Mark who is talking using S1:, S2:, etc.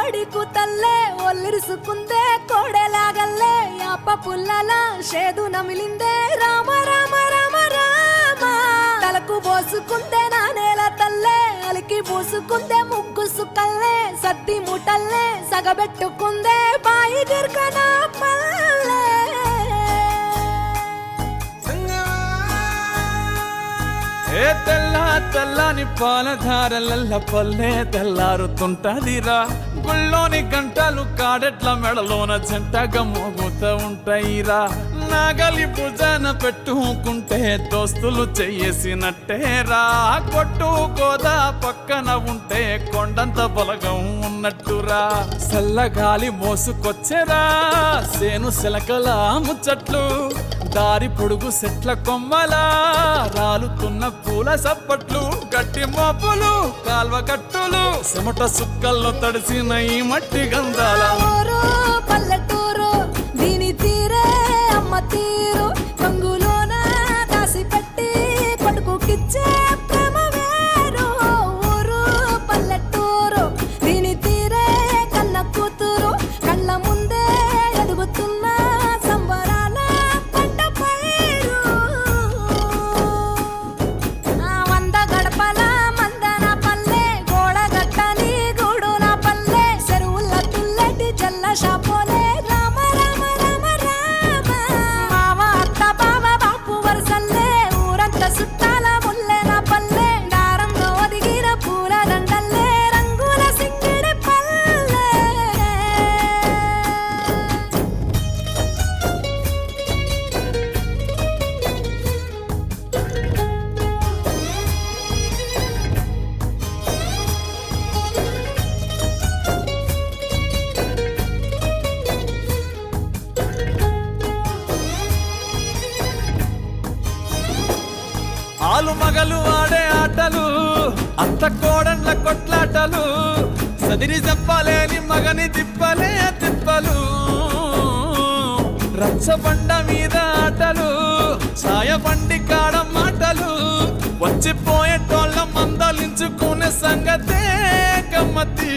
S1: కోడి కూతల్లే ఒల్లిరుసుకుందే కోడెలాగల్లే యాప పుల్లల షేదు నమిలిందే రామ రామ రామ రామ తలకు పోసుకుందే నా నేల తల్లే అలికి పూసుకుందే ముగ్గు సుక్కల్లే సద్ది ముటల్లే సగబెట్టుకుందే బాయి గిర్కన పల్లె
S2: ఏ తెల్ల తెల్లని పాలధారలల్ల పల్లె తెల్లారుతుంటదిరా గుళ్ళోని గంటలు కాడెట్ల మెడలోన జంటగా మోగుతూ ఉంటాయిరా నాగలి భుజాన పెట్టుకుంటే దోస్తులు చెయ్యేసినట్టేరా కొట్టు గోదా పక్కన ఉంటే కొండంత బలగం ఉన్నట్టురా చల్లగాలి మోసుకొచ్చెరా సేను శిలకల ముచ్చట్లు దారి పొడుగు సెట్ల కొమ్మలా రాలుతున్న పూల సప్పట్లు గట్టి మోపులు కాల్వ కట్టులు చెమట సుక్కల్లో తడిసిన ఈ మట్టి గంధాల
S1: ఊరు పల్లెటూరు దీని తీరే అమ్మ తీరు కంగులోన దాసి పెట్టి కొడుకుకిచ్చే ప్రేమ వేరు ఊరు పల్లెటూరు దీని తీరే కన్న కూతురు కళ్ళ ముందే ఎదుగుతున్న సంబరాల పంట పైరు వంద గడపల మందన పల్లె గోడ గట్టని గూడు నా పల్లె చెరువుల తుల్లటి జల్ల షాపోలే రామ రామ రామ రామ మామ అత్త బావ బాపు వరసల్లే ఊరంత సుట్టాల ముల్లె నా పల్లె దారంలో ఒదిగిన పూల దండల్లే రంగుల సింగిడి పల్లె
S2: ఆలు మగలు ఆడే ఆటలు అత్త కోడన్ల కొట్లాటలు సదిరి చెప్పలేని మగని తిప్పలే తిప్పలు రచ్చబండ మీద ఆటలు ఛాయ బండి కాడ మాటలు వచ్చిపోయేటోళ్ళ మందలించుకునే సంగతే గమ్మతి